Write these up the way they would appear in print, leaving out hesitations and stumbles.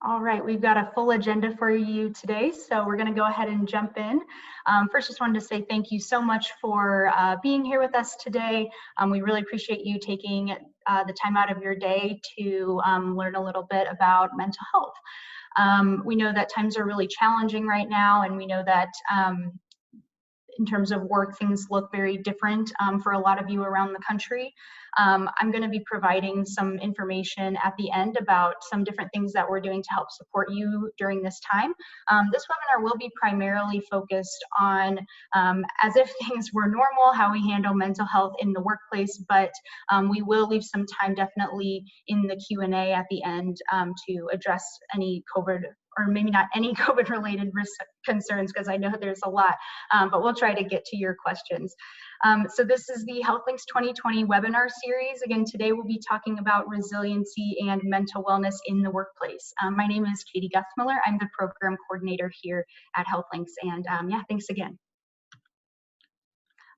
All right, we've got a full agenda for you today, so we're going to go ahead and jump in. First, just wanted to say thank you so much for being here with us today. We really appreciate you taking the time out of your day to learn a little bit about mental health. We know that times are really challenging right now, and we know that in terms of work, things look very different for a lot of you around the country. I'm going to be providing some information at the end about some different things that we're doing to help support you during this time. This webinar will be primarily focused on, as if things were normal, how we handle mental health in the workplace, but we will leave some time definitely in the Q&A at the end to address any COVID, or maybe not any COVID-related risk concerns, because I know there's a lot, but we'll try to get to your questions. So this is the HealthLinks 2020 webinar series. Again, today we'll be talking about resiliency and mental wellness in the workplace. My name is Katie Guthmiller. I'm the program coordinator here at HealthLinks, and yeah, thanks again.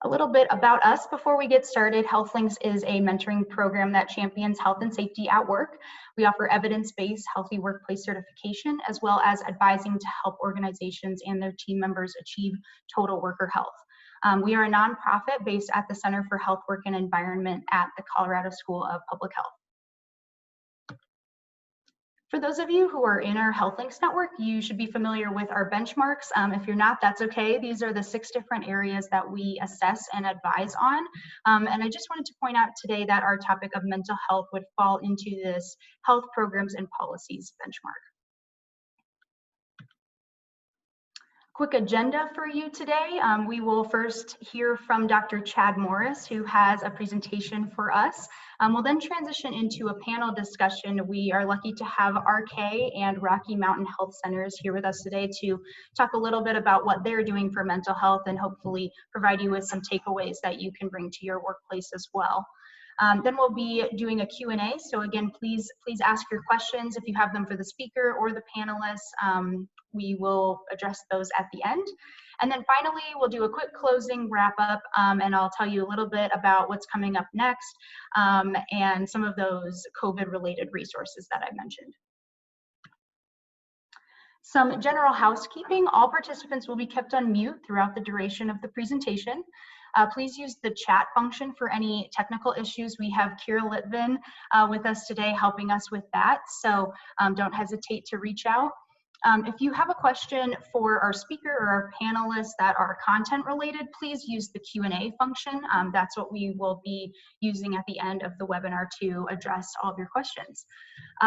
A little bit about us before we get started. HealthLinks is a mentoring program that champions health and safety at work. We offer evidence-based healthy workplace certification, as well as advising to help organizations and their team members achieve total worker health. We are a nonprofit based at the Center for Health, Work, and Environment at the Colorado School of Public Health. For those of you who are in our HealthLinks network, you should be familiar with our benchmarks. If you're not, that's okay. These are the 6 different areas that we assess and advise on. And I just wanted to point out today that our topic of mental health would fall into this health programs and policies benchmark. Quick agenda for you today. We will first hear from Dr. Chad Morris, who has a presentation for us. We'll then transition into a panel discussion. We are lucky to have RK and Rocky Mountain Health Centers here with us today to talk a little bit about what they're doing for mental health and hopefully provide you with some takeaways that you can bring to your workplace as well. Then we'll be doing a Q&A. So again, please ask your questions if you have them for the speaker or the panelists. We will address those at the end. And then finally, we'll do a quick closing wrap up, and I'll tell you a little bit about what's coming up next and some of those COVID-related resources that I mentioned. Some general housekeeping. All participants will be kept on mute throughout the duration of the presentation. Please use the chat function for any technical issues. We have Kira Litvin with us today helping us with that, so don't hesitate to reach out. If you have a question for our speaker or our panelists that are content related, please use the Q&A function. That's what we will be using at the end of the webinar to address all of your questions.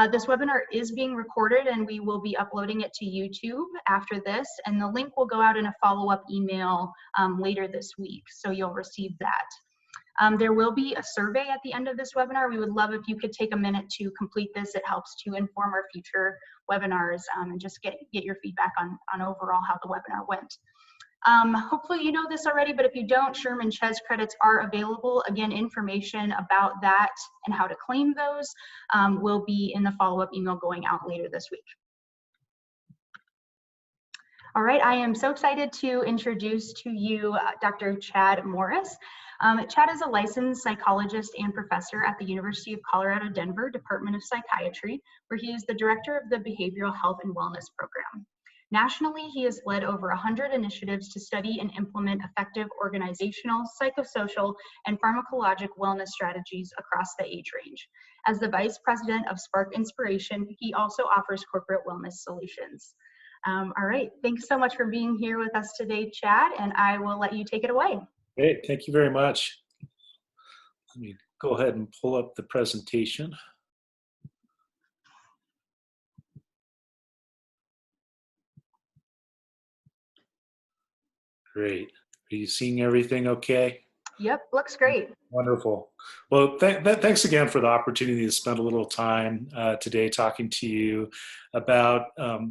This webinar is being recorded and we will be uploading it to YouTube after this, and the link will go out in a follow-up email later this week, so you'll receive that. There will be a survey at the end of this webinar. We would love if you could take a minute to complete this. It helps to inform our future webinars and just get your feedback on overall how the webinar went. Hopefully you know this already, but if you don't, Sherman Ches credits are available. Again, information about that and how to claim those will be in the follow-up email going out later this week. All right, I am so excited to introduce to you Dr. Chad Morris. Chad is a licensed psychologist and professor at the University of Colorado Denver Department of Psychiatry, where he is the director of the Behavioral Health and Wellness Program. Nationally, he has led over 100 initiatives to study and implement effective organizational, psychosocial, and pharmacologic wellness strategies across the age range. As the vice president of Spark Inspiration, he also offers corporate wellness solutions. All right, thanks so much for being here with us today, Chad, and I will let you take it away. Great, thank you very much. Let me go ahead and pull up the presentation. Great. Are you seeing everything okay? Yep, looks great. Wonderful. Well, thanks again for the opportunity to spend a little time today talking to you about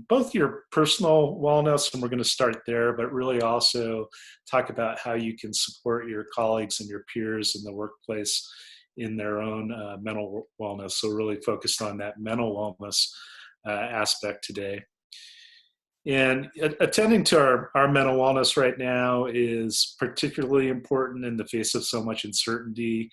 both your personal wellness, and we're going to start there, but really also talk about how you can support your colleagues and your peers in the workplace in their own mental wellness. So really focused on that mental wellness aspect today. And attending to our mental wellness right now is particularly important in the face of so much uncertainty.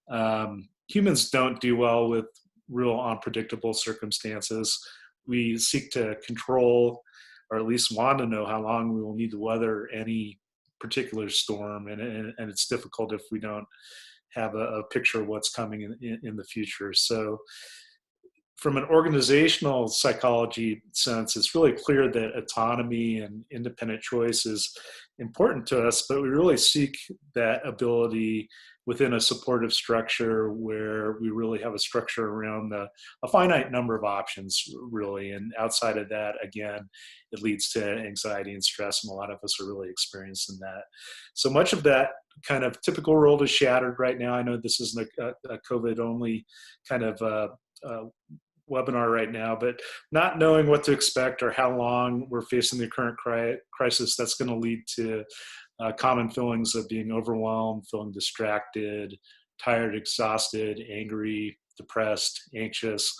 Humans don't do well with real unpredictable circumstances. we seek to control, or at least want to know how long we will need to weather any particular storm, and it's difficult if we don't have a picture of what's coming in the future. So from an organizational psychology sense, it's really clear that autonomy and independent choice is important to us, but we really seek that ability within a supportive structure where we really have a structure around a finite number of options, really. And outside of that, again, it leads to anxiety and stress, and a lot of us are really experiencing that. So much of that kind of typical world is shattered right now. I know this isn't a COVID-only kind of webinar right now, but not knowing what to expect or how long we're facing the current crisis, that's going to lead to common feelings of being overwhelmed, feeling distracted, tired, exhausted, angry, depressed, anxious.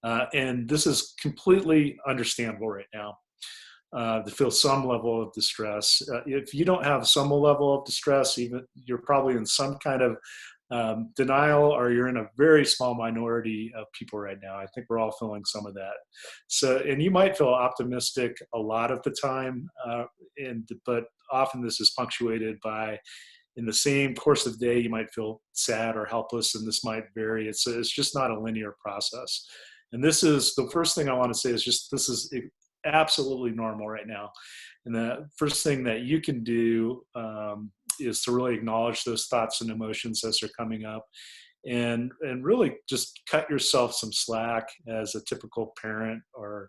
And this is completely understandable right now. To feel some level of distress. If you don't have some level of distress, even you're probably in some kind of denial, or you're in a very small minority of people right now. I think we're all feeling some of that. So, and you might feel optimistic a lot of the time, but often this is punctuated by, in the same course of the day, you might feel sad or helpless, and this might vary. It's just not a linear process. And this is the first thing I want to say is just this is absolutely normal right now. And the first thing that you can do is to really acknowledge those thoughts and emotions as they're coming up, and really just cut yourself some slack as a typical parent or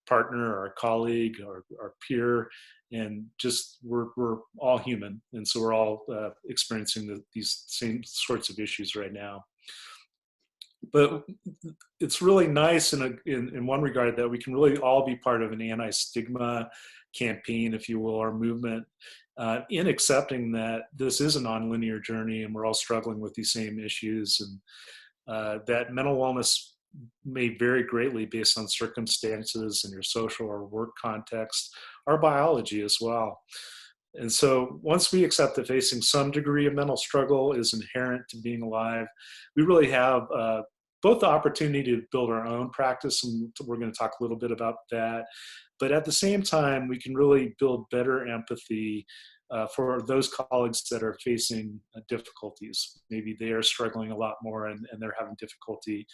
partner or a colleague or peer. And just we're all human, and so we're all experiencing these same sorts of issues right now. But it's really nice in one regard that we can really all be part of an anti-stigma campaign, if you will, or movement, in accepting that this is a nonlinear journey and we're all struggling with these same issues, and that mental wellness may vary greatly based on circumstances and your social or work context, our biology as well. And so once we accept that facing some degree of mental struggle is inherent to being alive, we really have both the opportunity to build our own practice, and we're going to talk a little bit about that. But at the same time, we can really build better empathy for those colleagues that are facing difficulties. Maybe they are struggling a lot more, and they're having difficulty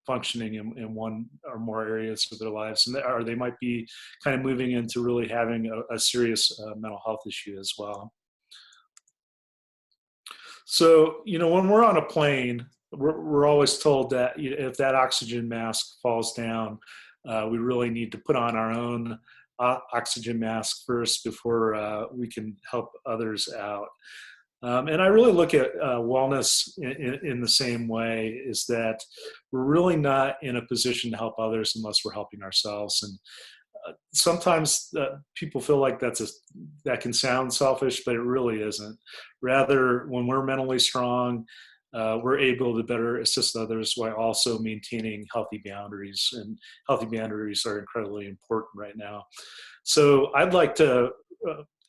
functioning in one or more areas of their lives, or they might be kind of moving into really having a serious mental health issue as well. So, when we're on a plane, we're always told that if that oxygen mask falls down, we really need to put on our own oxygen mask first before we can help others out. And I really look at wellness in the same way, is that we're really not in a position to help others unless we're helping ourselves. And sometimes people feel like that can sound selfish, but it really isn't. Rather, when we're mentally strong, we're able to better assist others while also maintaining healthy boundaries. And healthy boundaries are incredibly important right now. So I'd like to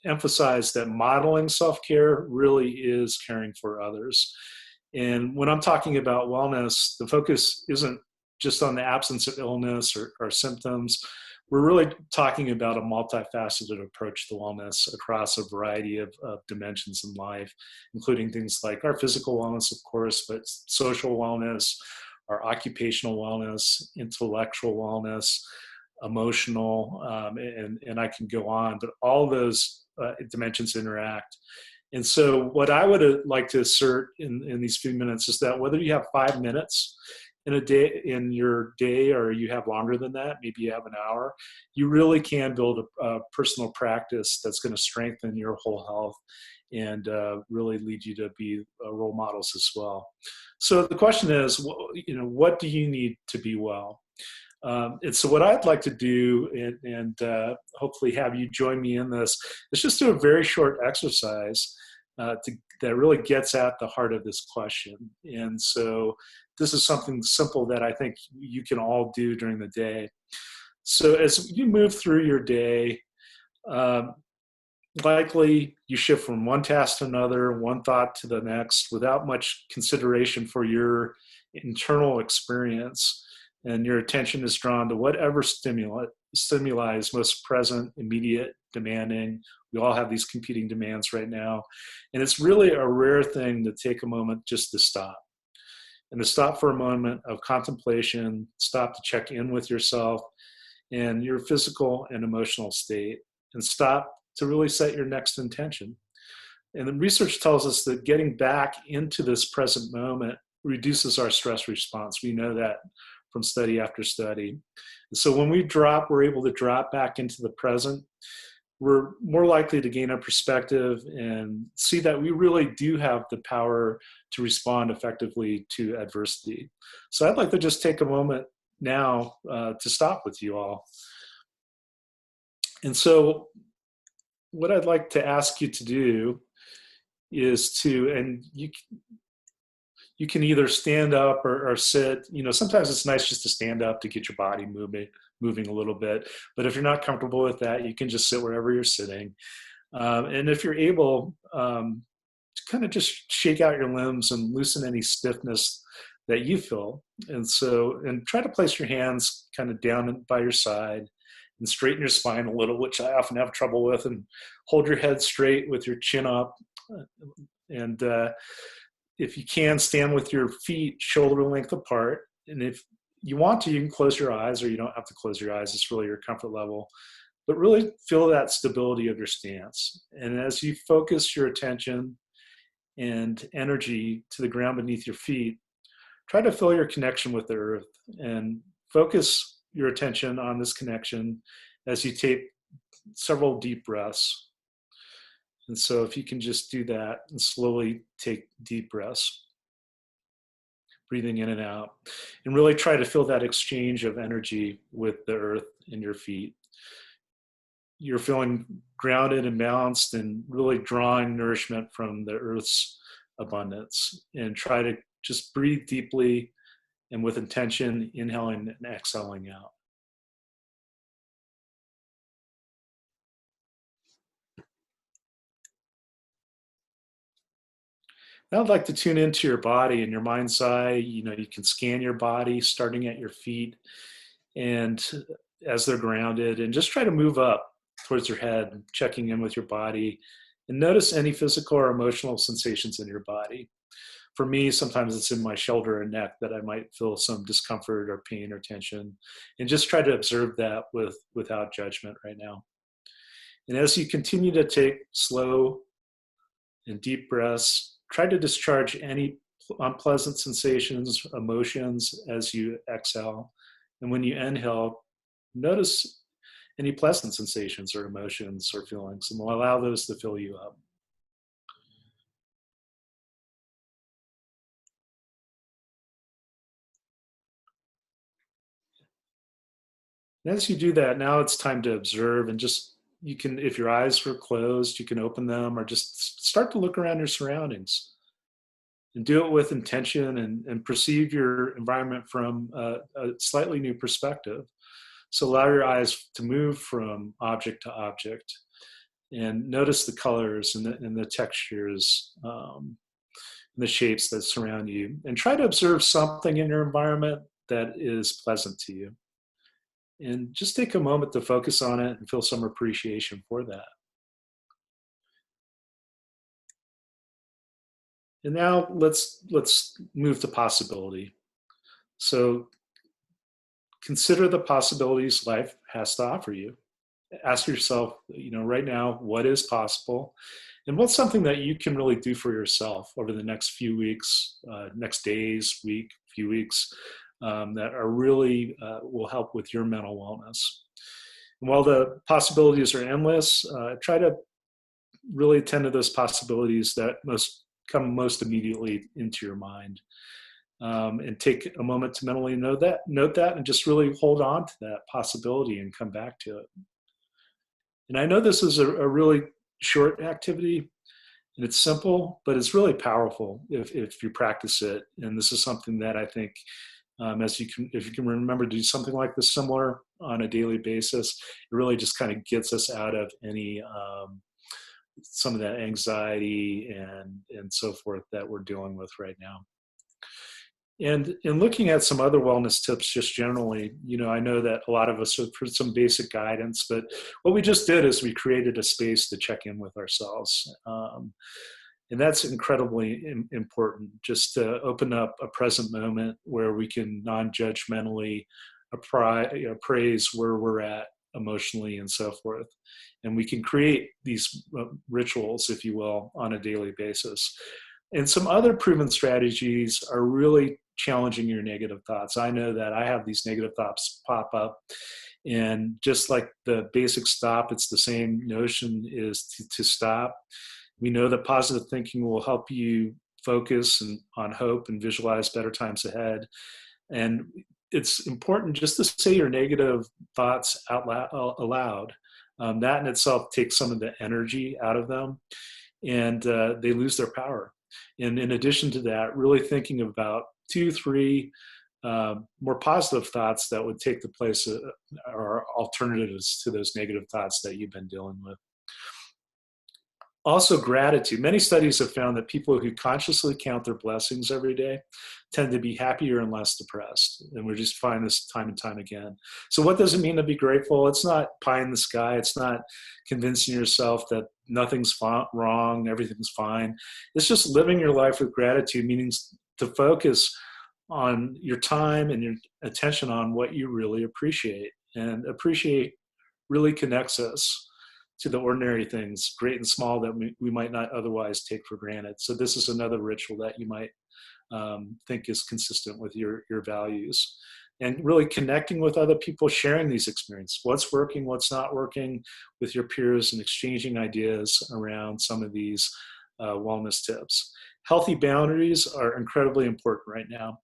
emphasize that modeling self-care really is caring for others. And when I'm talking about wellness, the focus isn't just on the absence of illness or symptoms. We're really talking about a multifaceted approach to wellness across a variety of dimensions in life, including things like our physical wellness, of course, but social wellness, our occupational wellness, intellectual wellness, emotional, and I can go on, but all those dimensions interact. And so what I would like to assert in these few minutes is that whether you have 5 minutes in your day, or you have longer than that, maybe you have an hour, you really can build a personal practice that's going to strengthen your whole health and really lead you to be role models as well. So the question is, what do you need to be well? And so what I'd like to do, and hopefully have you join me in this, is just do a very short exercise that really gets at the heart of this question. And so this is something simple that I think you can all do during the day. So as you move through your day, likely you shift from one task to another, one thought to the next, without much consideration for your internal experience. and your attention is drawn to whatever stimuli is most present, immediate, demanding. We all have these competing demands right now. And it's really a rare thing to take a moment just to stop. And to stop for a moment of contemplation, stop to check in with yourself and your physical and emotional state, and stop to really set your next intention. And the research tells us that getting back into this present moment reduces our stress response. We know that from study after study. And so when we're able to drop back into the present, we're more likely to gain a perspective and see that we really do have the power to respond effectively to adversity. So I'd like to just take a moment now to stop with you all. And so what I'd like to ask you to do is and you can either stand up or sit. Sometimes it's nice just to stand up to get your body moving a little bit. But if you're not comfortable with that, you can just sit wherever you're sitting. And if you're able, to kind of just shake out your limbs and loosen any stiffness that you feel. And try to place your hands kind of down by your side and straighten your spine a little, which I often have trouble with, and hold your head straight with your chin up. And if you can, stand with your feet shoulder length apart. And if you want to, you can close your eyes, or you don't have to close your eyes. It's really your comfort level. But really feel that stability of your stance. And as you focus your attention and energy to the ground beneath your feet, try to feel your connection with the earth and focus your attention on this connection as you take several deep breaths. And so if you can just do that and slowly take deep breaths, breathing in and out, and really try to feel that exchange of energy with the earth and your feet. You're feeling grounded and balanced and really drawing nourishment from the earth's abundance. And try to just breathe deeply and with intention, inhaling and exhaling out. Now I'd like to tune into your body and your mind's eye. You can scan your body starting at your feet and as they're grounded, and just try to move up towards your head, checking in with your body, and notice any physical or emotional sensations in your body. For me, sometimes it's in my shoulder and neck that I might feel some discomfort or pain or tension, and just try to observe that without judgment right now. And as you continue to take slow and deep breaths, try to discharge any unpleasant sensations, emotions as you exhale. And when you inhale, notice any pleasant sensations or emotions or feelings, and we'll allow those to fill you up. And as you do that, now it's time to observe, and just you can, if your eyes were closed, you can open them, or just start to look around your surroundings and do it with intention, and perceive your environment from a slightly new perspective. So allow your eyes to move from object to object and notice the colors and the textures, and the shapes that surround you, and try to observe something in your environment that is pleasant to you. And just take a moment to focus on it and feel some appreciation for that. And now let's move to possibility. So consider the possibilities life has to offer you. Ask yourself, right now, what is possible? And what's something that you can really do for yourself over the next few weeks, next days, few weeks, that are really will help with your mental wellness. And while the possibilities are endless, try to really attend to those possibilities that come most immediately into your mind. And take a moment to mentally note that, and just really hold on to that possibility and come back to it. And I know this is a really short activity, and it's simple, but it's really powerful if you practice it. And this is something that I think, if you can remember to do something like this similar on a daily basis, it really just kind of gets us out of any some of that anxiety and so forth that we're dealing with right now. And in looking at some other wellness tips, just generally, I know that a lot of us have heard some basic guidance, but what we just did is we created a space to check in with ourselves. And that's incredibly important, just to open up a present moment where we can non-judgmentally appraise where we're at emotionally and so forth. And we can create these rituals, if you will, on a daily basis. And some other proven strategies are really challenging your negative thoughts. I know that I have these negative thoughts pop up, and just like the basic stop, it's the same notion, is to stop. We know that positive thinking will help you focus on hope and visualize better times ahead. And it's important just to say your negative thoughts out aloud. That in itself takes some of the energy out of them, and they lose their power. And in addition to that, really thinking about 2, 3 more positive thoughts that would take the place of, or alternatives to those negative thoughts that you've been dealing with. Also, gratitude. Many studies have found that people who consciously count their blessings every day tend to be happier and less depressed. And we just find this time and time again. So what does it mean to be grateful? It's not pie in the sky. It's not convincing yourself that nothing's wrong, everything's fine. It's just living your life with gratitude, meaning to focus on your time and your attention on what you really appreciate. And appreciate really connects us to the ordinary things, great and small, that we might not otherwise take for granted. So this is another ritual that you might think is consistent with your values. And really connecting with other people, sharing these experiences, what's working, what's not working with your peers, and exchanging ideas around some of these wellness tips. Healthy boundaries are incredibly important right now.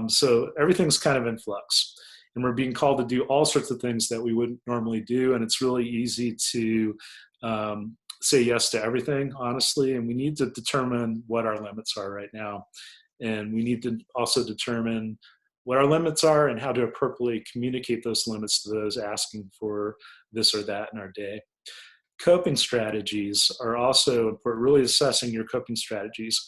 So everything's kind of in flux. And we're being called to do all sorts of things that we wouldn't normally do. And it's really easy to say yes to everything, honestly. And we need to determine what our limits are right now. And we need to also determine what our limits are and how to appropriately communicate those limits to those asking for this or that in our day. Coping strategies are also important, really assessing your coping strategies.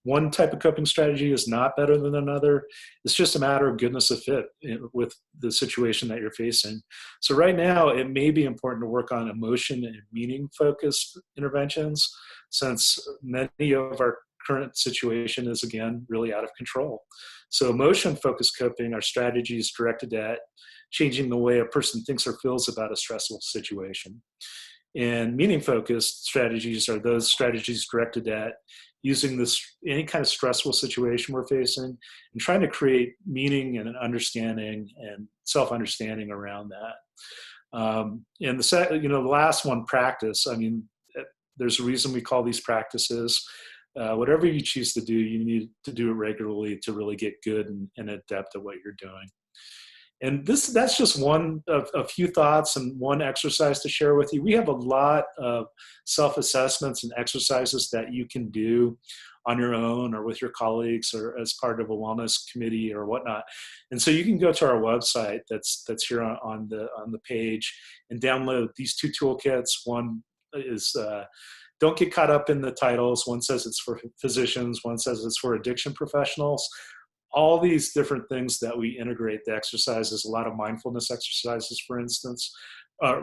One type of coping strategy is not better than another. It's just a matter of goodness of fit with the situation that you're facing. So right now, it may be important to work on emotion and meaning-focused interventions, since many of our current situation is, again, really out of control. So emotion-focused coping are strategies directed at changing the way a person thinks or feels about a stressful situation. And meaning-focused strategies are those strategies directed at using any kind of stressful situation we're facing and trying to create meaning and an understanding and self-understanding around that. And the last one, practice. I mean, there's a reason we call these practices. Whatever you choose to do, you need to do it regularly to really get good and adept at what you're doing. And that's just one of a few thoughts and one exercise to share with you. We have a lot of self-assessments and exercises that you can do on your own or with your colleagues or as part of a wellness committee or whatnot. And so you can go to our website that's here on the page and download these 2 toolkits. One is don't get caught up in the titles. One says it's for physicians. One says it's for addiction professionals. All these different things that we integrate the exercises, a lot of mindfulness exercises, for instance,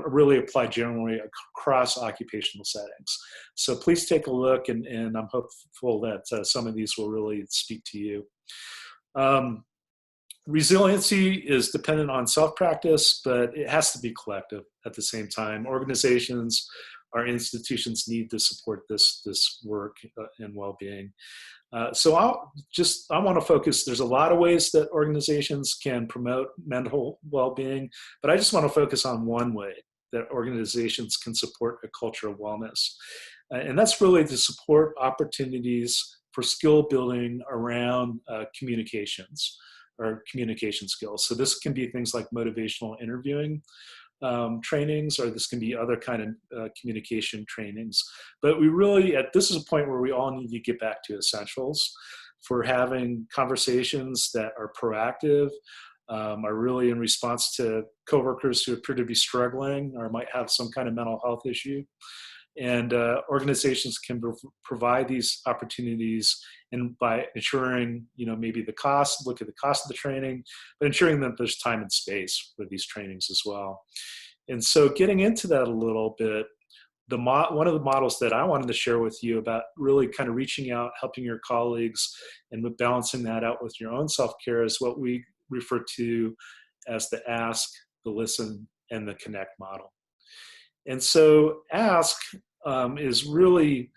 really apply generally across occupational settings. So please take a look, and I'm hopeful that some of these will really speak to you. Resiliency is dependent on self-practice, but it has to be collective at the same time. Organizations, our institutions need to support this work and well-being. So I want to focus. There's a lot of ways that organizations can promote mental well-being, but I just want to focus on one way that organizations can support a culture of wellness. And that's really to support opportunities for skill building around communications or communication skills. So this can be things like motivational interviewing trainings, or this can be other kind of communication trainings. But this is a point where we all need to get back to essentials for having conversations that are proactive, are really in response to coworkers who appear to be struggling or might have some kind of mental health issue. And organizations can provide these opportunities, and by ensuring, maybe the cost, look at the cost of the training, but ensuring that there's time and space for these trainings as well. And so getting into that a little bit, one of the models that I wanted to share with you about really kind of reaching out, helping your colleagues, and balancing that out with your own self-care is what we refer to as the ask, the listen, and the connect model. And so ask is really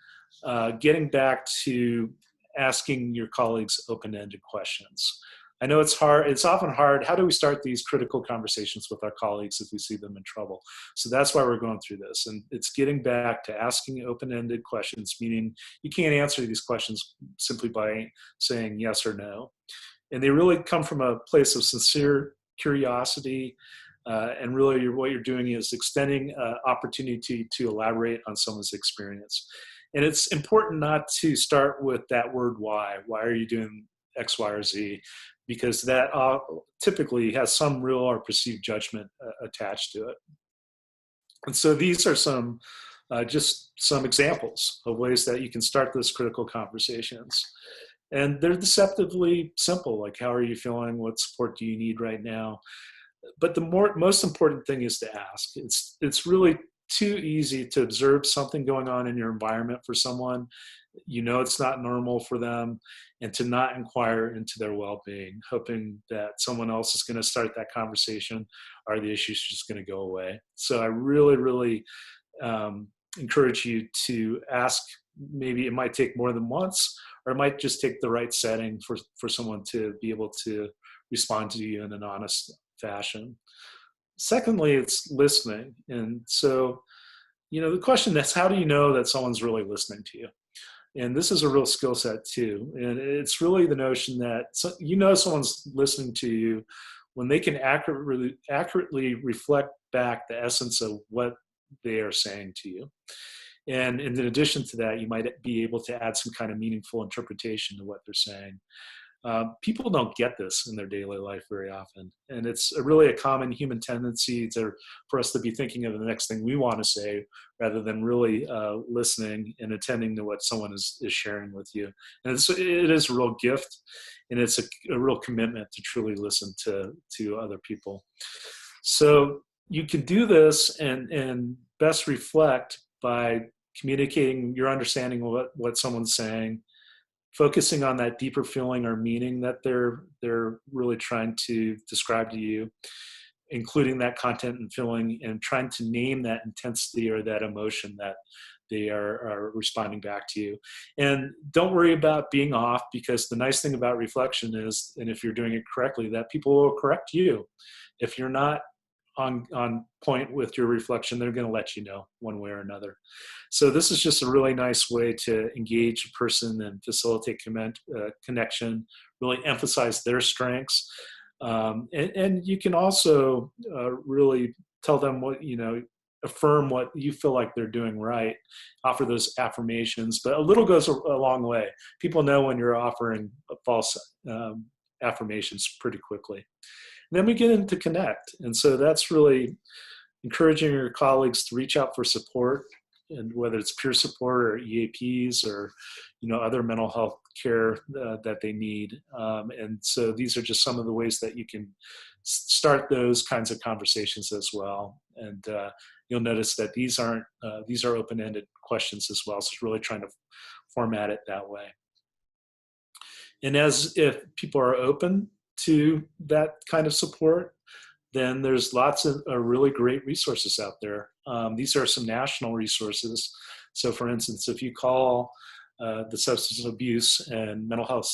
getting back to asking your colleagues open-ended questions. I know it's hard. It's often hard. How do we start these critical conversations with our colleagues if we see them in trouble? So that's why we're going through this. And it's getting back to asking open-ended questions, meaning you can't answer these questions simply by saying yes or no. And they really come from a place of sincere curiosity. And really what you're doing is extending opportunity to elaborate on someone's experience. And it's important not to start with that word why. Why are you doing X, Y, or Z? Because that typically has some real or perceived judgment attached to it. And so these are just some examples of ways that you can start those critical conversations. And they're deceptively simple, like how are you feeling? What support do you need right now? But the most important thing is to ask. It's really too easy to observe something going on in your environment for someone, it's not normal for them, and to not inquire into their well-being, hoping that someone else is going to start that conversation or the issue's just going to go away. So I really, really encourage you to ask. Maybe it might take more than once, or it might just take the right setting for someone to be able to respond to you in an honest fashion. Secondly, it's listening. And so, the question is, how do you know that someone's really listening to you? And this is a real skill set too. And it's really the notion that someone's listening to you when they can accurately reflect back the essence of what they are saying to you. And in addition to that, you might be able to add some kind of meaningful interpretation to what they're saying. People don't get this in their daily life very often. And it's really a common human tendency for us to be thinking of the next thing we want to say rather than really listening and attending to what someone is sharing with you. And it is a real gift, and it's a real commitment to truly listen to other people. So you can do this and best reflect by communicating your understanding of what someone's saying, focusing on that deeper feeling or meaning that they're really trying to describe to you, including that content and feeling, and trying to name that intensity or that emotion that they are responding back to you. And don't worry about being off, because the nice thing about reflection is, and if you're doing it correctly, that people will correct you. If you're not on point with your reflection, they're going to let you know one way or another. So this is just a really nice way to engage a person and facilitate connection, really emphasize their strengths. And you can also really tell them affirm what you feel like they're doing right, offer those affirmations, but a little goes a long way. People know when you're offering false affirmations pretty quickly. And then we get into connect. And so that's really encouraging your colleagues to reach out for support, and whether it's peer support or EAPs or, other mental health care that they need. And so these are just some of the ways that you can start those kinds of conversations as well. And you'll notice that these are open-ended questions as well. So it's really trying to format it that way. And if people are open to that kind of support, then there's lots of really great resources out there. These are some national resources. So for instance, if you call the Substance Abuse and Mental Health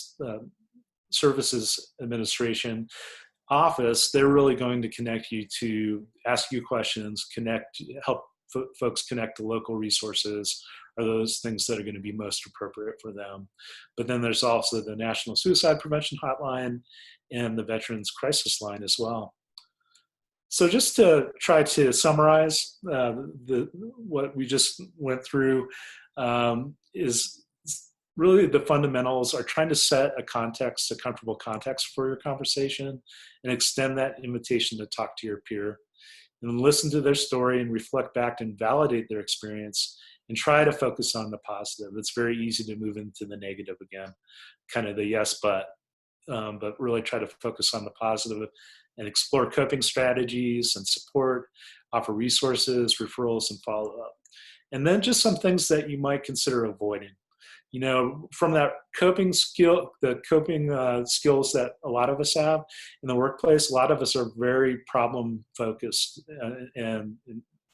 Services Administration office, they're really going to connect you to ask you questions, help folks connect to local resources, are those things that are going to be most appropriate for them. But then there's also the National Suicide Prevention Hotline and the Veterans Crisis Line as well. So just to try to summarize what we just went through, is really the fundamentals are trying to set a comfortable context for your conversation, and extend that invitation to talk to your peer, and listen to their story and reflect back and validate their experience, and try to focus on the positive. It's very easy to move into the negative again, kind of the yes, but really try to focus on the positive and explore coping strategies and support, offer resources, referrals, and follow up. And then just some things that you might consider avoiding. From that coping skill, the coping skills that a lot of us have in the workplace, a lot of us are very problem focused and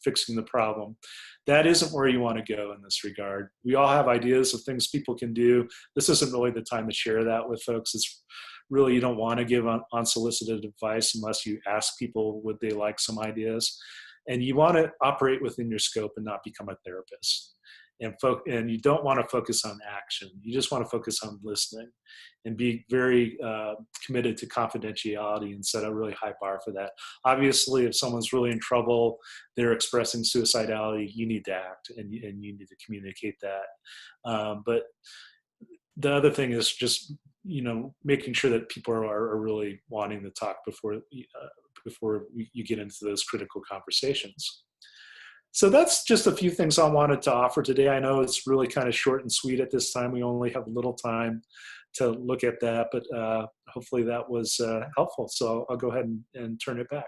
fixing the problem. That isn't where you want to go in this regard. We all have ideas of things people can do. This isn't really the time to share that with folks. It's really, you don't want to give unsolicited advice unless you ask people would they like some ideas. And you want to operate within your scope and not become a therapist. And you don't want to focus on action. You just want to focus on listening and be very committed to confidentiality and set a really high bar for that. Obviously, if someone's really in trouble, they're expressing suicidality, you need to act and you need to communicate that. But the other thing is just, making sure that people are really wanting to talk before you get into those critical conversations. So that's just a few things I wanted to offer today. I know it's really kind of short and sweet at this time. We only have a little time to look at that, but hopefully that was helpful. So I'll go ahead and turn it back.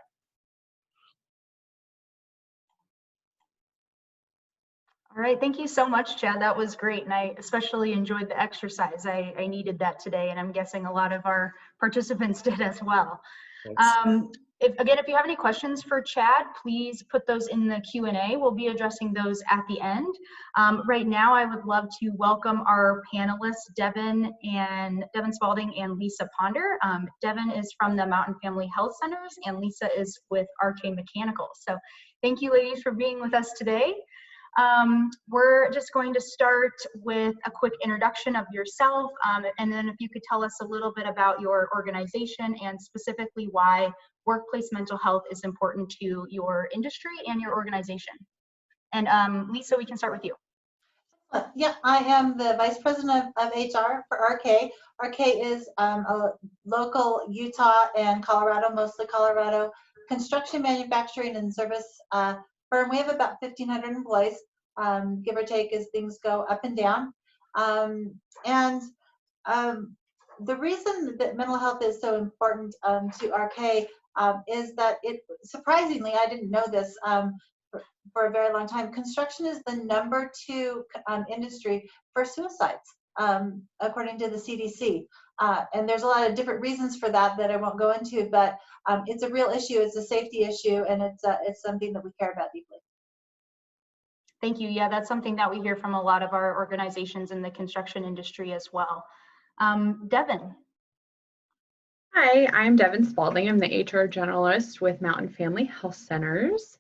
All right, thank you so much, Chad. That was great, and I especially enjoyed the exercise. I needed that today, and I'm guessing a lot of our participants did as well. If you have any questions for Chad, please put those in the Q&A. We'll be addressing those at the end. Right now, I would love to welcome our panelists, Devin Spalding and Lisa Ponder. Devin is from the Mountain Family Health Centers, and Lisa is with RK Mechanical. So thank you, ladies, for being with us today. We're just going to start with a quick introduction of yourself, and then if you could tell us a little bit about your organization and specifically why workplace mental health is important to your industry and your organization. And Lisa, we can start with you. Yeah, I am the Vice President of HR for RK. RK is a local Utah and Colorado, mostly Colorado, construction, manufacturing, and service firm. We have about 1,500 employees, give or take as things go up and down. The reason that mental health is so important to RK is that surprisingly, I didn't know this for a very long time, construction is the #2 industry for suicides, according to the CDC. And there's a lot of different reasons for that I won't go into, but it's a real issue. It's a safety issue, and it's something that we care about deeply. Thank you. Yeah, that's something that we hear from a lot of our organizations in the construction industry as well. Devin. Hi, I'm Devin Spalding. I'm the HR generalist with Mountain Family Health Centers.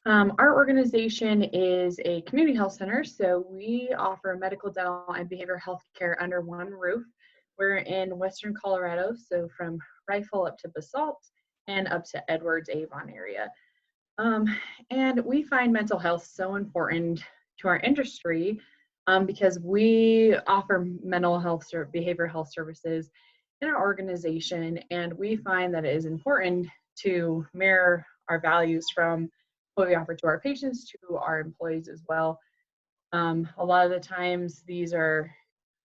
Our organization is a community health center, so we offer medical, dental, and behavioral health care under one roof. We're in Western Colorado, so from Rifle up to Basalt and up to Edwards, Avon area. And we find mental health so important to our industry because we offer mental health or behavioral health services in our organization, and we find that it is important to mirror our values from what we offer to our patients to our employees as well. A lot of the times these are,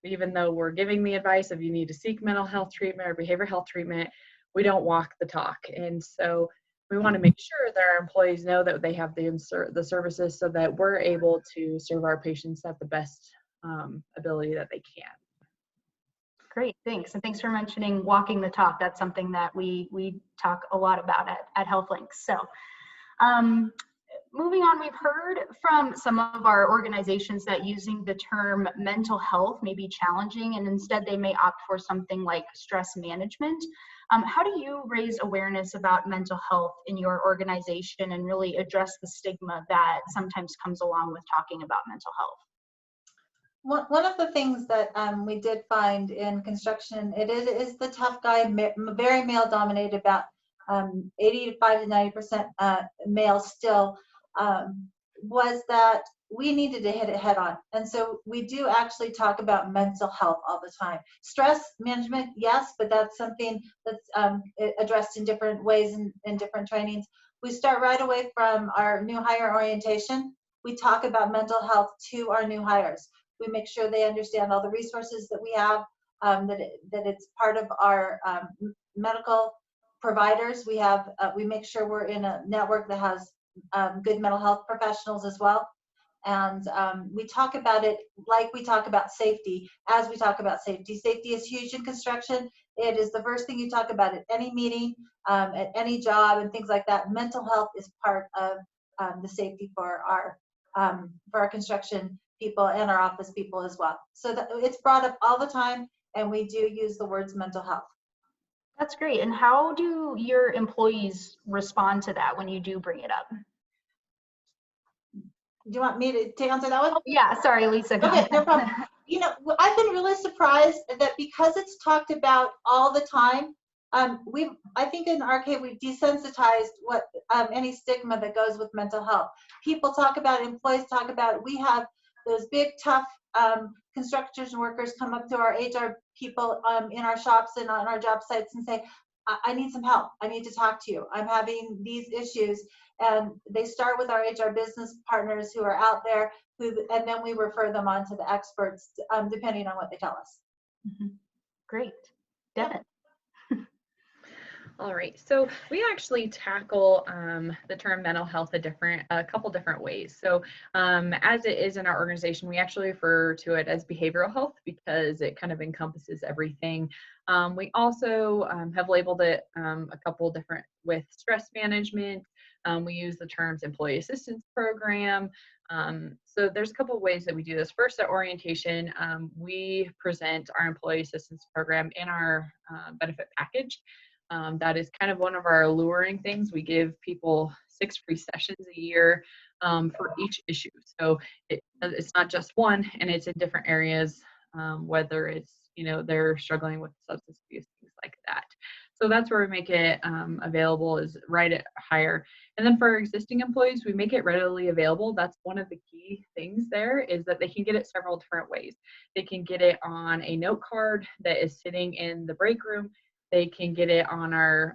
even though we're giving the advice of you need to seek mental health treatment or behavioral health treatment, we don't walk the talk. And so we want to make sure that our employees know that they have the services so that we're able to serve our patients at the best ability that they can. Great, thanks. And thanks for mentioning walking the talk. That's something that we talk a lot about at HealthLinks. So moving on, we've heard from some of our organizations that using the term mental health may be challenging, and instead they may opt for something like stress management. How do you raise awareness about mental health in your organization and really address the stigma that sometimes comes along with talking about mental health? One of the things that we did find in construction, it is the tough guy, very male dominated, about 85 to 90% male still, was that we needed to hit it head on. And so we do actually talk about mental health all the time. Stress management, yes, but that's something that's addressed in different ways in different trainings. We start right away from our new hire orientation. we talk about mental health to our new hires. We make sure they understand all the resources that we have, that it's part of our medical providers. We make sure we're in a network that has good mental health professionals as well. And we talk about it like we talk about safety, as we talk about safety. Safety is huge in construction. It is the first thing you talk about at any meeting, at any job, and things like that. Mental health is part of the safety for our construction people and our office people as well. So it's brought up all the time, and we do use the words mental health. That's great. And how do your employees respond to that when you do bring it up? Do you want me to answer that one? Oh, yeah, sorry, Lisa. Okay, no problem. You know, I've been really surprised that because it's talked about all the time, I think in RK we've desensitized what any stigma that goes with mental health. People talk about it, employees talk about it. We have those big, tough construction workers come up to our HR people in our shops and on our job sites and say, I need some help. I need to talk to you. I'm having these issues. And they start with our HR business partners who are out there, and then we refer them on to the experts, depending on what they tell us. Mm-hmm. Great. Devin. All right, so we actually tackle the term mental health a couple different ways. So as it is in our organization, we actually refer to it as behavioral health because it kind of encompasses everything. We also have labeled it a couple different with stress management. We use the terms employee assistance program. So there's a couple of ways that we do this. First, at orientation, we present our employee assistance program in our benefit package. That is kind of one of our alluring things. We give people 6 free sessions a year for each issue. So it's not just one, and it's in different areas, whether it's, they're struggling with substance abuse, things like that. So that's where we make it available, is right at hire. And then for our existing employees, we make it readily available. That's one of the key things there, is that they can get it several different ways. They can get it on a note card that is sitting in the break room. They can get it on our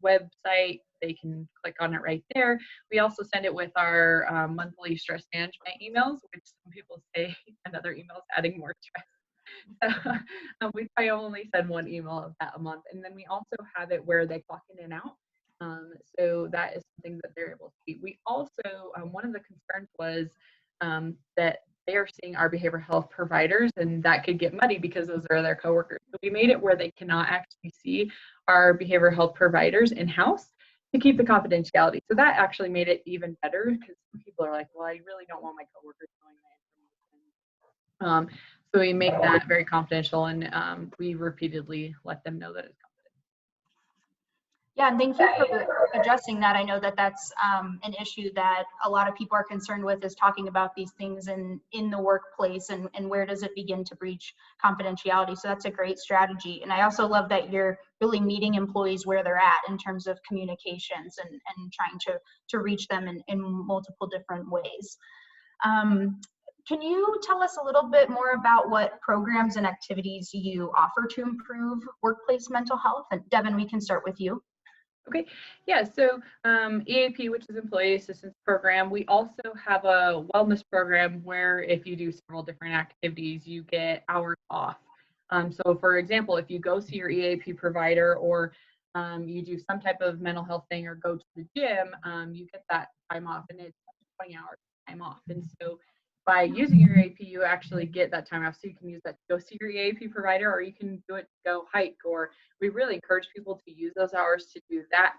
website. They can click on it right there. We also send it with our monthly stress management emails, which some people say another email is adding more stress. So we probably only send one email of that a month. And then we also have it where they clock in and out. So that is something that they're able to see. We also, one of the concerns was that they are seeing our behavioral health providers, and that could get muddy because those are their coworkers. So we made it where they cannot actually see our behavioral health providers in-house to keep the confidentiality. So that actually made it even better, because some people are like, well, I really don't want my coworkers knowing my information. So we make that very confidential, and we repeatedly let them know that it's confidential. Yeah, and thank you for addressing that. I know that that's an issue that a lot of people are concerned with, is talking about these things in the workplace, and where does it begin to breach confidentiality. So that's a great strategy. And I also love that you're really meeting employees where they're at in terms of communications and trying to reach them in multiple different ways. Can you tell us a little bit more about what programs and activities you offer to improve workplace mental health? And Devin, we can start with you. Okay, yeah, so EAP, which is Employee Assistance Program, we also have a wellness program where if you do several different activities, you get hours off. So for example, if you go see your EAP provider, or you do some type of mental health thing, or go to the gym, you get that time off, and it's 20 hours time off. And so by using your EAP, you actually get that time off. So you can use that to go see your EAP provider, or you can do it to go hike, or we really encourage people to use those hours to do that.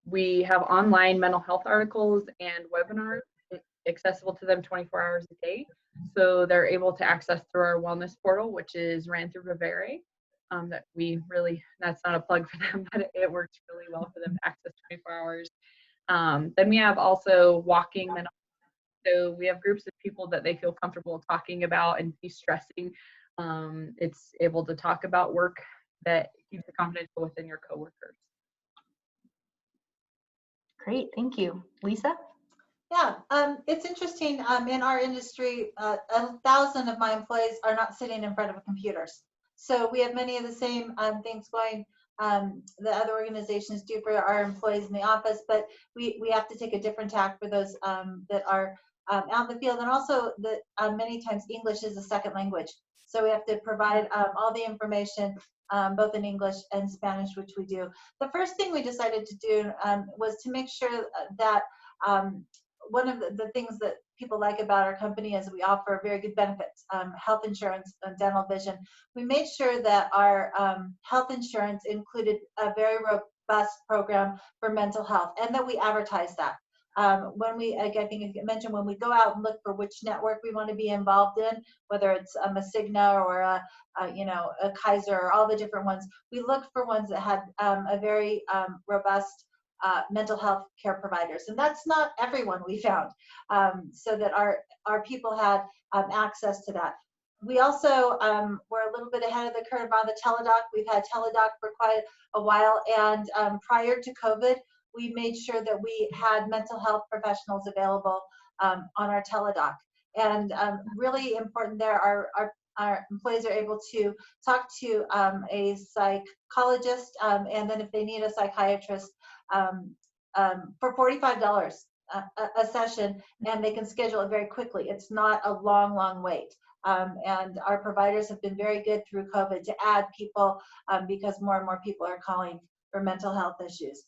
We have online mental health articles and webinars accessible to them 24 hours a day. So they're able to access through our wellness portal, which is ran through Vivere. That we really, that's not a plug for them, but it works really well for them to access 24 hours. Then we have also walking mental. So we have groups of people that they feel comfortable talking about and de-stressing. It's able to talk about work that keeps it confidential within your coworkers. Great, thank you. Lisa? Yeah, it's interesting. In our industry, 1,000 of my employees are not sitting in front of computers. So we have many of the same things going the other organizations do for our employees in the office, but we have to take a different tack for those that are out in the field. And also that many times English is a second language. So we have to provide all the information both in English and Spanish, which we do. The first thing we decided to do was to make sure that one of the things that people like about our company is we offer very good benefits, health insurance, dental vision. We made sure that our health insurance included a very robust program for mental health, and that we advertise that. When we, like I think I mentioned, when we go out and look for which network we want to be involved in, whether it's a Cigna or a Kaiser or all the different ones, we looked for ones that had a very robust mental health care providers, and that's not everyone we found, so that our people had access to that. We also were a little bit ahead of the curve on the teledoc. We've had teledoc for quite a while, and prior to COVID, we made sure that we had mental health professionals available on our teledoc. And really important there, our employees are able to talk to a psychologist, and then if they need a psychiatrist, for $45 a session, and they can schedule it very quickly. It's not a long wait. And our providers have been very good through COVID to add people because more and more people are calling for mental health issues.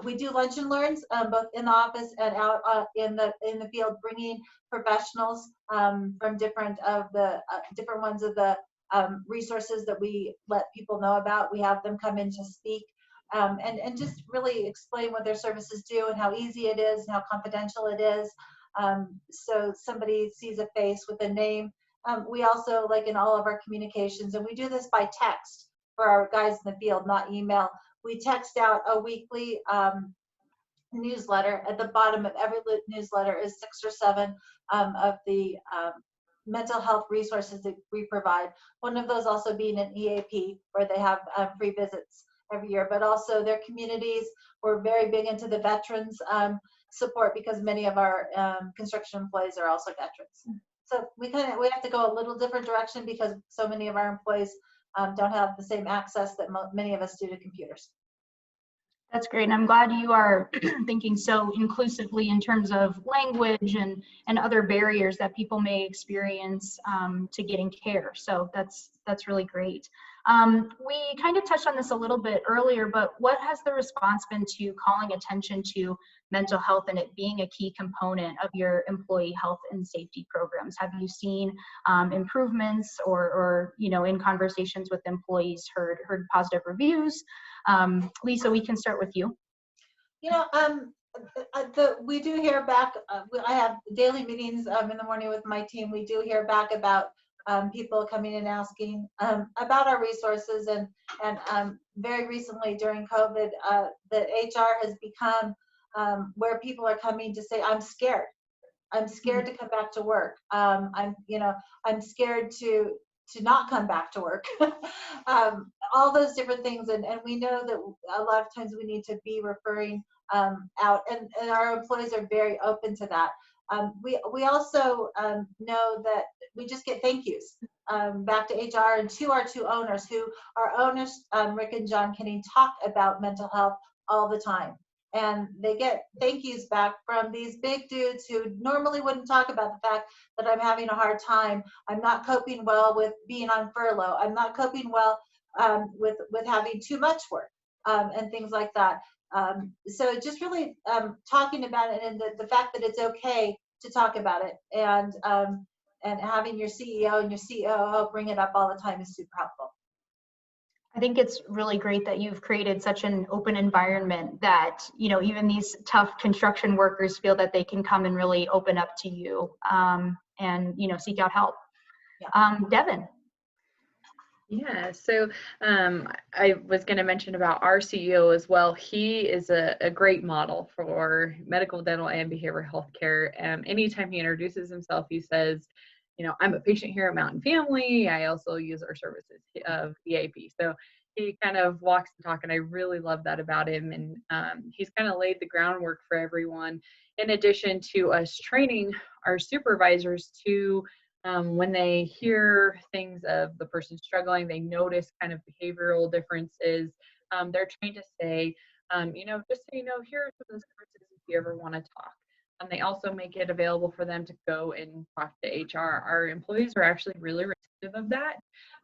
We do lunch and learns both in the office and out in the field, bringing professionals from different ones of the resources that we let people know about. We have them come in to speak and just really explain what their services do and how easy it is and how confidential it is. So somebody sees a face with a name. We also, like in all of our communications, and we do this by text for our guys in the field, not email. We text out a weekly newsletter. At the bottom of every newsletter is 6 or 7 of the mental health resources that we provide. One of those also being an EAP, where they have free visits every year, but also their communities. We're very big into the veterans support, because many of our construction employees are also veterans. So we have to go a little different direction, because so many of our employees don't have the same access that many of us do to computers. That's great, and I'm glad you are thinking so inclusively in terms of language and other barriers that people may experience to getting care. So that's really great. We kind of touched on this a little bit earlier, but what has the response been to calling attention to mental health and it being a key component of your employee health and safety programs? Have you seen improvements or in conversations with employees heard positive reviews? Lisa, we can start with you. We do hear back. I have daily meetings in the morning with my team. We do hear back about people coming and asking about our resources, and very recently during COVID, that HR has become where people are coming to say, I'm scared. I'm scared to come back to work. I'm scared to not come back to work. All those different things, and we know that a lot of times we need to be referring out, and our employees are very open to that. We also know that we just get thank yous back to HR and to our 2 owners, who our owners, Rick and John Kenning, talk about mental health all the time. And they get thank yous back from these big dudes who normally wouldn't talk about the fact that I'm having a hard time. I'm not coping well with being on furlough. I'm not coping well with having too much work and things like that. So just really talking about it, and the fact that it's okay to talk about it, and having your CEO and your COO bring it up all the time is super helpful. I think it's really great that you've created such an open environment that, even these tough construction workers feel that they can come and really open up to you and, seek out help. Yeah. Devin. Yeah, so I was going to mention about our CEO as well. He is a great model for medical, dental, and behavioral health care. Anytime he introduces himself, he says, I'm a patient here at Mountain Family. I also use our services of EAP. So he kind of walks the talk, and I really love that about him. And he's kind of laid the groundwork for everyone, in addition to us training our supervisors to, when they hear things of the person struggling, they notice kind of behavioral differences, they're trying to say, just so you know, here are some of the sources if you ever want to talk. They also make it available for them to go and talk to HR. Our employees are actually really receptive of that.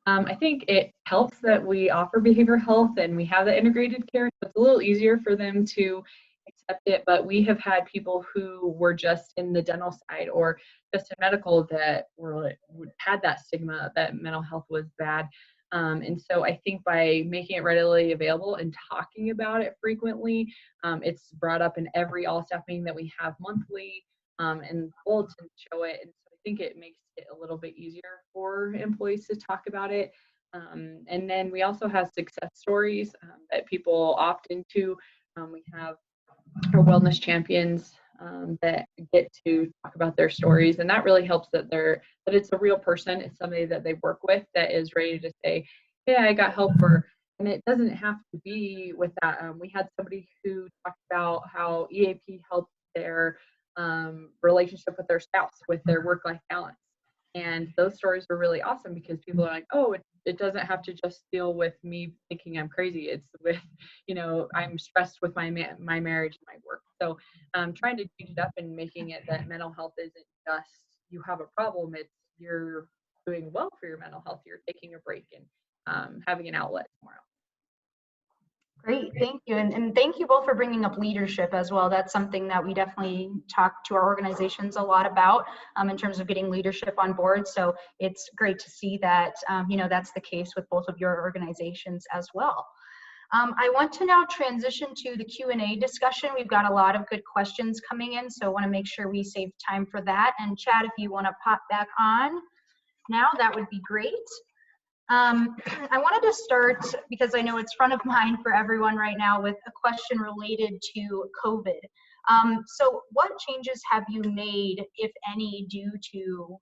I think it helps that we offer behavioral health and we have the integrated care, so it's a little easier for them to accept it. But we have had people who were just in the dental side or just in medical that had that stigma that mental health was bad. And so I think by making it readily available and talking about it frequently, it's brought up in every all staff meeting that we have monthly, and bulletins show it. And so I think it makes it a little bit easier for employees to talk about it. And then we also have success stories that people opt into. We have our wellness champions that get to talk about their stories, and that really helps that it's a real person. It's somebody that they work with that is ready to say, hey, I got help for, and it doesn't have to be with that. We had somebody who talked about how EAP helped their relationship with their spouse with their work-life balance, and those stories were really awesome because people are like, oh, it doesn't have to just deal with me thinking I'm crazy. It's with, I'm stressed with my marriage and my work. So trying to change it up and making it that mental health isn't just you have a problem, it's you're doing well for your mental health. You're taking a break and having an outlet somewhere else. Great, thank you. And thank you both for bringing up leadership as well. That's something that we definitely talk to our organizations a lot about in terms of getting leadership on board. So it's great to see that, that's the case with both of your organizations as well. I want to now transition to the Q&A discussion. We've got a lot of good questions coming in, so I want to make sure we save time for that. And Chad, if you want to pop back on now, that would be great. I wanted to start, because I know it's front of mind for everyone right now, with a question related to COVID. So what changes have you made, if any, due to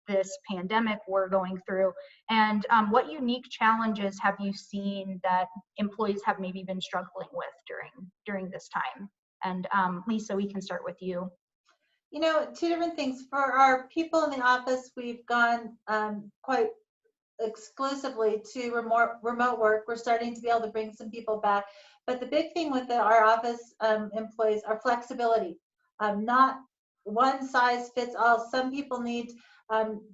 this pandemic we're going through? And what unique challenges have you seen that employees have maybe been struggling with during this time? And Lisa, we can start with you. Two different things. For our people in the office, we've gone quite exclusively to remote work. We're starting to be able to bring some people back. But the big thing with our office employees are flexibility. Not one size fits all. Some people need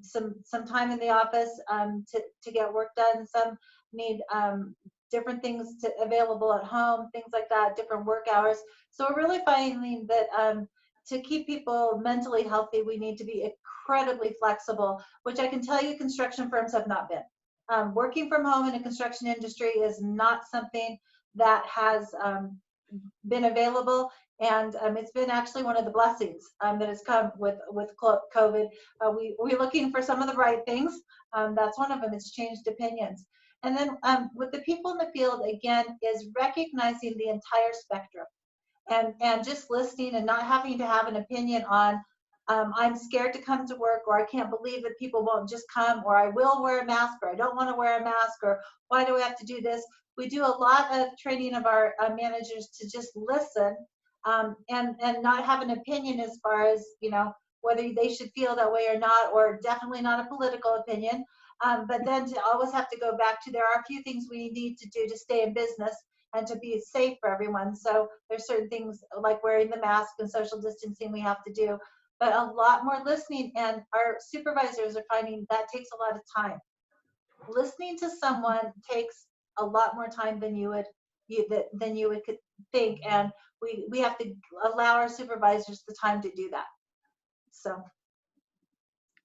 some time in the office to get work done. Some need different things available at home, things like that, different work hours. So we're really finding that to keep people mentally healthy, we need to be incredibly flexible, which I can tell you construction firms have not been. Working from home in a construction industry is not something that has been available, and it's been actually one of the blessings that has come with COVID. We're looking for some of the right things. That's one of them. It's changed opinions. And then with the people in the field, again, is recognizing the entire spectrum. And just listening and not having to have an opinion on I'm scared to come to work, or I can't believe that people won't just come, or I will wear a mask, or I don't want to wear a mask, or why do we have to do this? We do a lot of training of our managers to just listen and not have an opinion as far as whether they should feel that way or not, or definitely not a political opinion. But then to always have to go back to there are a few things we need to do to stay in business and to be safe for everyone. So there's certain things like wearing the mask and social distancing we have to do, but a lot more listening. And our supervisors are finding that takes a lot of time. Listening to someone takes a lot more time than you would think, and we have to allow our supervisors the time to do that. So.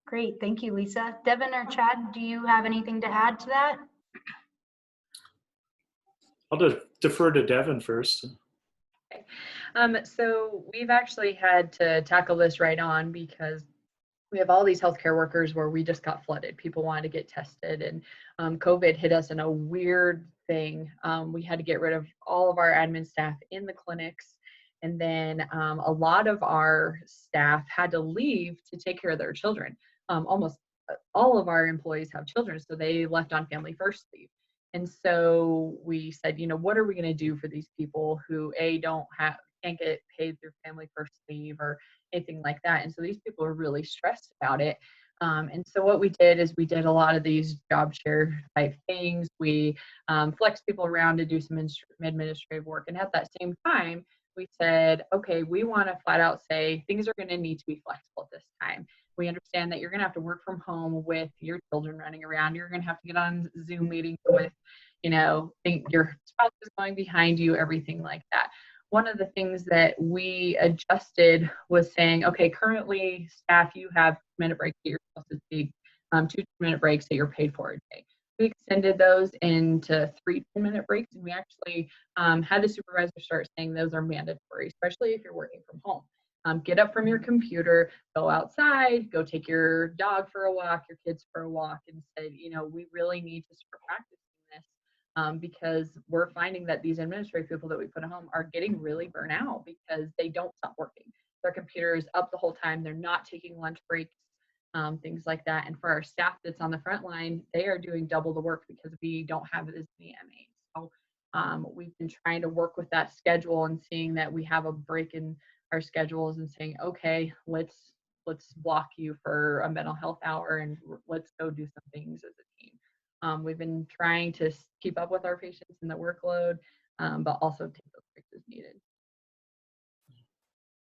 Great, thank you, Lisa. Devin or Chad, do you have anything to add to that? I'll defer to Devin first. Okay. So we've actually had to tackle this right on because we have all these healthcare workers where we just got flooded. People wanted to get tested, and COVID hit us in a weird thing. We had to get rid of all of our admin staff in the clinics, and then a lot of our staff had to leave to take care of their children. Almost all of our employees have children, so they left on family first leave. And so we said, what are we going to do for these people who can't get paid through family first leave or anything like that? And so these people are really stressed about it. And so what we did is we did a lot of these job share type things. We flexed people around to do some administrative work. And at that same time, we said, okay, we want to flat out say things are going to need to be flexible at this time. We understand that you're going to have to work from home with your children running around. You're going to have to get on Zoom meetings with, your spouse is going behind you, everything like that. One of the things that we adjusted was saying, okay, currently staff, you have 2-minute breaks that you're supposed to take, 2-minute breaks that you're paid for a day. We extended those into 3 10-minute breaks, and we actually had the supervisor start saying those are mandatory, especially if you're working from home. Get up from your computer, go outside, go take your dog for a walk, your kids for a walk, and said, we really need to start practicing this because we're finding that these administrative people that we put at home are getting really burnt out because they don't stop working. Their computer is up the whole time. They're not taking lunch breaks. Things like that. And for our staff that's on the front line, they are doing double the work because we don't have as many MAs. So we've been trying to work with that schedule and seeing that we have a break in our schedules and saying, okay, let's block you for a mental health hour and let's go do some things as a team. We've been trying to keep up with our patients and the workload, but also take those breaks as needed.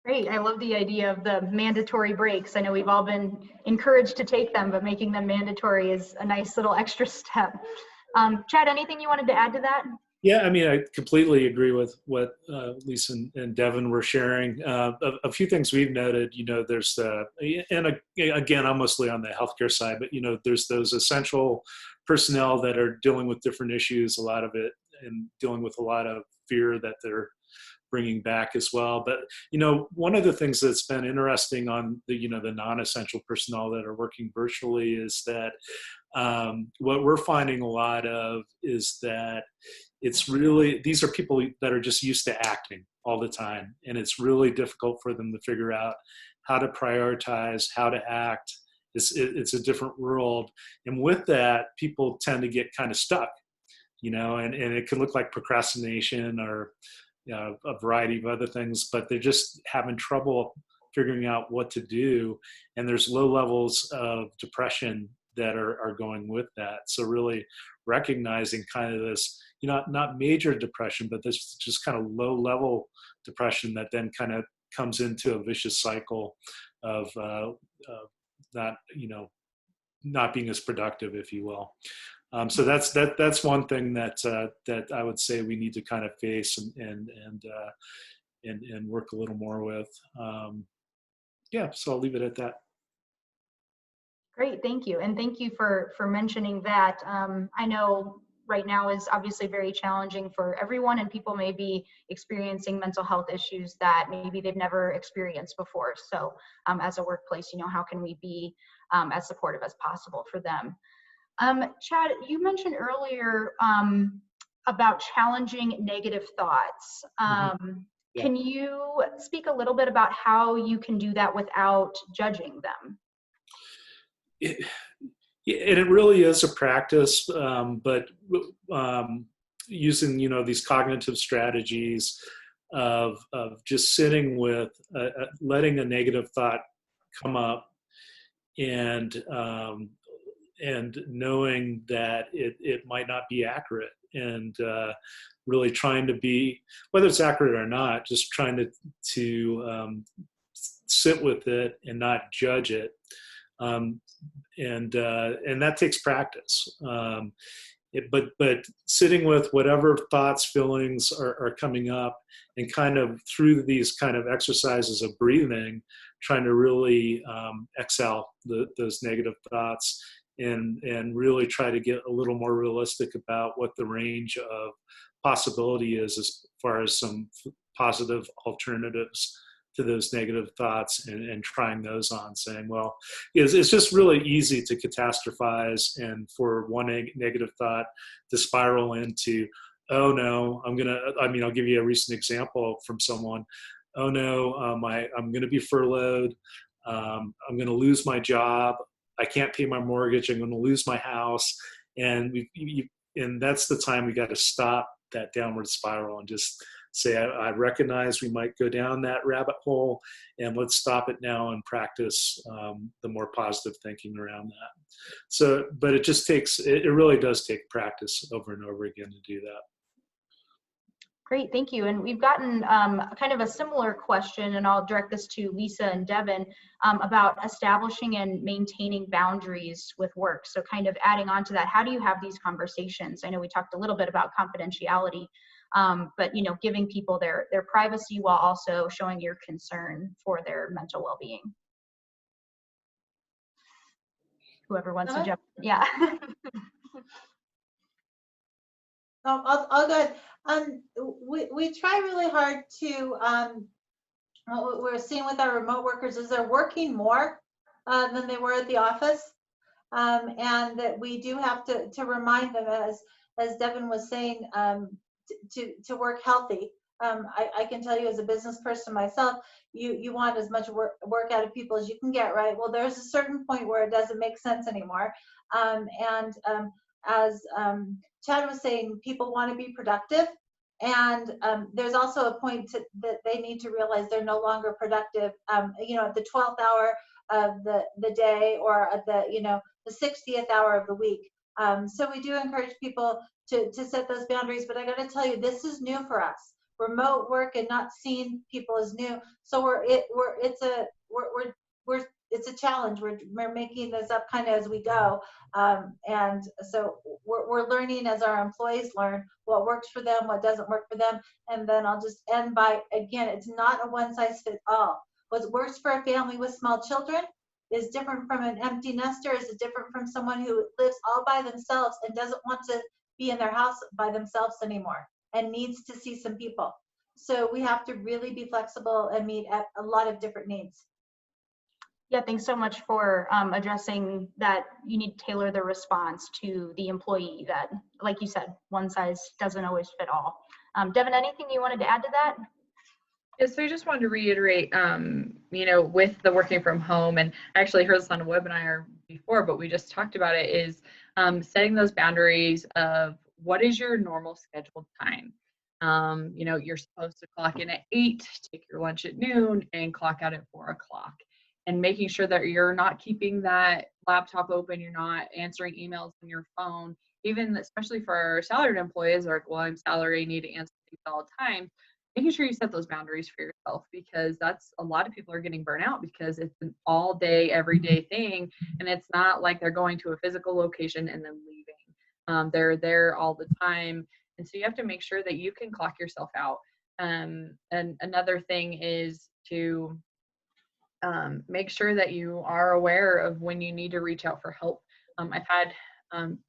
Great. I love the idea of the mandatory breaks. I know we've all been encouraged to take them, but making them mandatory is a nice little extra step. Chad, anything you wanted to add to that? Yeah, I mean, I completely agree with what Lisa and Devin were sharing. A few things we've noted, there's again, I'm mostly on the healthcare side, but, there's those essential personnel that are dealing with different issues, a lot of it, and dealing with a lot of fear that they're bringing back as well. But, one of the things that's been interesting on the non-essential personnel that are working virtually is that what we're finding a lot of is that these are people that are just used to acting all the time. And it's really difficult for them to figure out how to prioritize, how to act. It's a different world. And with that, people tend to get kind of stuck, and it can look like procrastination or a variety of other things, but they're just having trouble figuring out what to do. And there's low levels of depression that are going with that. So really recognizing kind of this, not major depression, but this just kind of low level depression that then kind of comes into a vicious cycle of not being as productive, if you will. So that's one thing that I would say we need to kind of face and work a little more with. So I'll leave it at that. Great, thank you. And thank you for mentioning that. I know right now is obviously very challenging for everyone, and people may be experiencing mental health issues that maybe they've never experienced before. So as a workplace, how can we be as supportive as possible for them? Chad, you mentioned earlier about challenging negative thoughts. Yeah. Can you speak a little bit about how you can do that without judging them? It really is a practice, but using these cognitive strategies of just sitting with letting a negative thought come up and knowing that it might not be accurate, and really trying to be, whether it's accurate or not, just trying to sit with it and not judge it. And that takes practice. But sitting with whatever thoughts, feelings are coming up, and kind of through these kind of exercises of breathing, trying to really exhale those negative thoughts and really try to get a little more realistic about what the range of possibility is as far as some positive alternatives to those negative thoughts, and trying those on, saying, well, it's just really easy to catastrophize and for one negative thought to spiral into, oh no, I'll give you a recent example from someone. Oh no, I'm going to be furloughed. I'm going to lose my job. I can't pay my mortgage. I'm going to lose my house. And and that's the time we got to stop that downward spiral and just say, I recognize we might go down that rabbit hole, and let's stop it now and practice the more positive thinking around that. So, but it just takes, it really does take practice over and over again to do that. Great, thank you. And we've gotten kind of a similar question, and I'll direct this to Lisa and Devin, about establishing and maintaining boundaries with work. So kind of adding on to that, how do you have these conversations? I know we talked a little bit about confidentiality, but giving people their privacy while also showing your concern for their mental well-being. Whoever wants to jump in. Yeah. I'll go ahead. We try really hard to, what we're seeing with our remote workers is they're working more than they were at the office. And that we do have to remind them, as Devin was saying, to work healthy. I can tell you as a business person myself, you want as much work out of people as you can get, right? Well, there's a certain point where it doesn't make sense anymore. As Chad was saying, people want to be productive, and there's also a point that they need to realize they're no longer productive, at the 12th hour of the day, or at the 60th hour of the week. So we do encourage people to set those boundaries, but I got to tell you, this is new for us. Remote work and not seeing people is new. So it's a challenge. We're making this up kind of as we go, and so we're learning as our employees learn what works for them, what doesn't work for them. And then I'll just end by, again, it's not a one size fits all. What works for a family with small children is different from an empty nester, is different from someone who lives all by themselves and doesn't want to be in their house by themselves anymore and needs to see some people. So we have to really be flexible and meet at a lot of different needs. Yeah, thanks so much for addressing that. You need to tailor the response to the employee, that, like you said, one size doesn't always fit all. Devin, anything you wanted to add to that? Yeah, so I just wanted to reiterate, with the working from home, and I actually heard this on a webinar before, but we just talked about it, is setting those boundaries of what is your normal scheduled time. You're supposed to clock in at 8, take your lunch at noon, and clock out at 4 o'clock. And making sure that you're not keeping that laptop open, you're not answering emails on your phone, even especially for our salaried employees, like, well, I'm salary, need to answer things all the time. Making sure you set those boundaries for yourself, because that's, a lot of people are getting burnt out because it's an all day, everyday thing. And it's not like they're going to a physical location and then leaving. They're there all the time. And so you have to make sure that you can clock yourself out. And another thing is to make sure that you are aware of when you need to reach out for help. I've had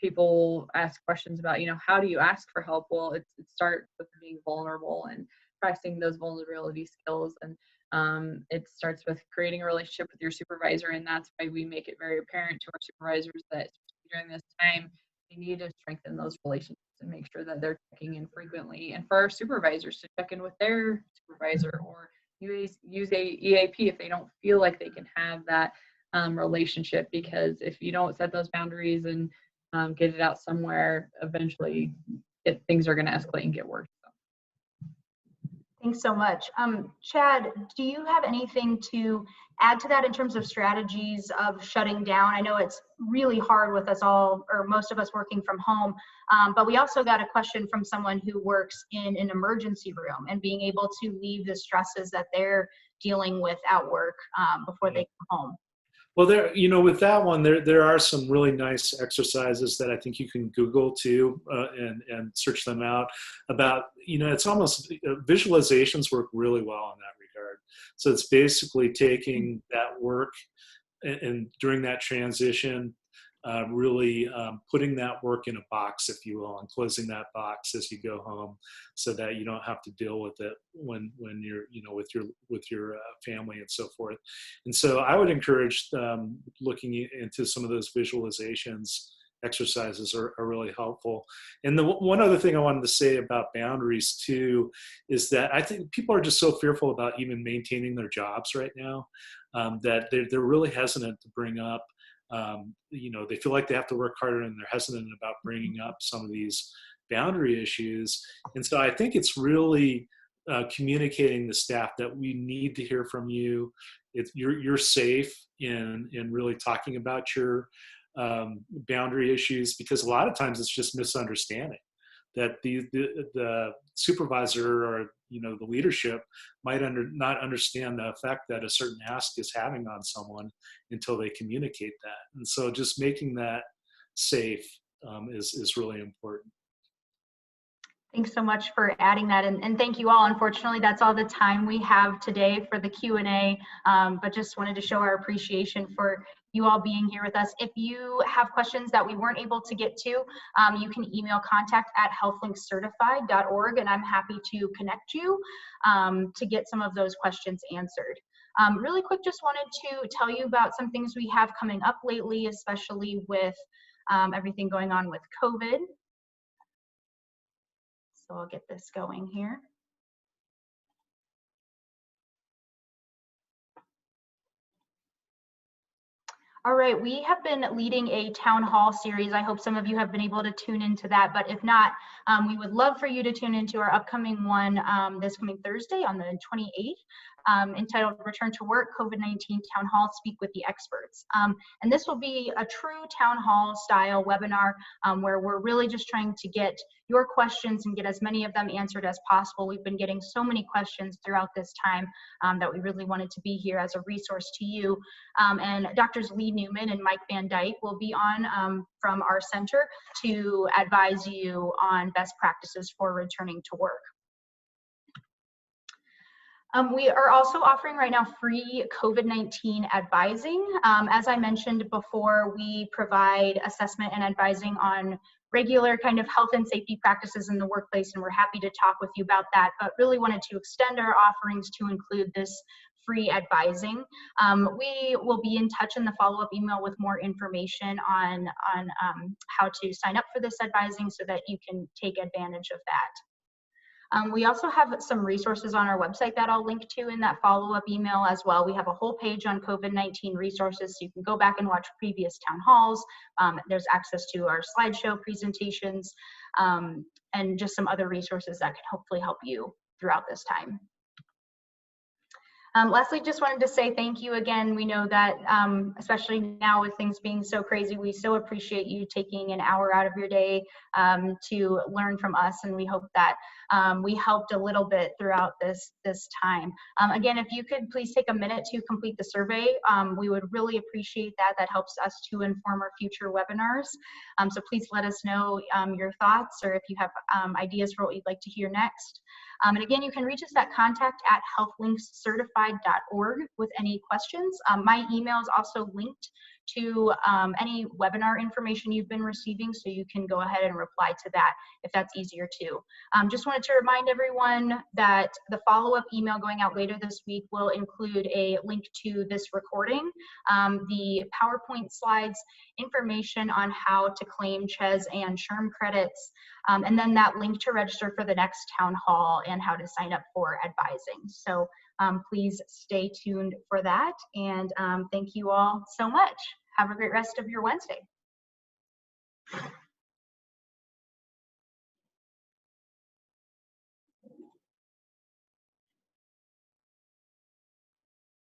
people ask questions about, how do you ask for help? Well, it starts with being vulnerable and practicing those vulnerability skills. And it starts with creating a relationship with your supervisor. And that's why we make it very apparent to our supervisors that during this time, they need to strengthen those relationships and make sure that they're checking in frequently. And for our supervisors to check in with their supervisor, or use a EAP if they don't feel like they can have that relationship, because if you don't set those boundaries and get it out somewhere, eventually things are going to escalate and get worse. Thanks so much. Chad, do you have anything to add to that in terms of strategies of shutting down? I know it's really hard with us all, or most of us, working from home, but we also got a question from someone who works in an emergency room and being able to leave the stresses that they're dealing with at work before they come home. Well, with that one, there are some really nice exercises that I think you can Google too, and search them out about, it's almost, visualizations work really well in that regard. So it's basically taking that work and during that transition, really putting that work in a box, if you will, and closing that box as you go home, so that you don't have to deal with it when you're with your family and so forth. And so I would encourage looking into some of those visualizations. Exercises are really helpful. And the one other thing I wanted to say about boundaries too is that I think people are just so fearful about even maintaining their jobs right now, that they're really hesitant to bring up. They feel like they have to work harder, and they're hesitant about bringing up some of these boundary issues. And so I think it's really communicating to staff that we need to hear from you. You're safe in really talking about your boundary issues, because a lot of times it's just misunderstanding that the supervisor or the leadership might not understand the effect that a certain ask is having on someone until they communicate that. And so just making that safe is really important. Thanks so much for adding that, and thank you all. Unfortunately, that's all the time we have today for the Q&A, but just wanted to show our appreciation for you all being here with us. If you have questions that we weren't able to get to, you can email contact@healthlinkcertified.org, and I'm happy to connect you to get some of those questions answered. Really quick, just wanted to tell you about some things we have coming up lately, especially with everything going on with COVID. So I'll get this going here. All right, we have been leading a town hall series. I hope some of you have been able to tune into that, but if not, we would love for you to tune into our upcoming one this coming Thursday on the 28th. Entitled Return to Work, COVID-19 Town Hall, Speak with the Experts. And this will be a true town hall style webinar where we're really just trying to get your questions and get as many of them answered as possible. We've been getting so many questions throughout this time that we really wanted to be here as a resource to you. And Drs. Lee Newman and Mike Van Dyke will be on from our center to advise you on best practices for returning to work. We are also offering right now free COVID-19 advising. As I mentioned before, we provide assessment and advising on regular kind of health and safety practices in the workplace, and we're happy to talk with you about that, but really wanted to extend our offerings to include this free advising. We will be in touch in the follow-up email with more information on how to sign up for this advising so that you can take advantage of that. We also have some resources on our website that I'll link to in that follow-up email as well. We have a whole page on COVID-19 resources, so you can go back and watch previous town halls. There's access to our slideshow presentations and just some other resources that can hopefully help you throughout this time. Lastly, just wanted to say thank you again. We know that, especially now with things being so crazy, we so appreciate you taking an hour out of your day to learn from us, and we hope that we helped a little bit throughout this time. Again, if you could please take a minute to complete the survey, we would really appreciate that. That helps us to inform our future webinars. So please let us know your thoughts, or if you have ideas for what you'd like to hear next. And again, you can reach us at contact@healthlinkcertified.org with any questions. My email is also linked to any webinar information you've been receiving, so you can go ahead and reply to that if that's easier too. Just wanted to remind everyone that the follow-up email going out later this week will include a link to this recording, the PowerPoint slides, information on how to claim CHES and SHRM credits, and then that link to register for the next town hall and how to sign up for advising. So please stay tuned for that, and thank you all so much. Have a great rest of your Wednesday.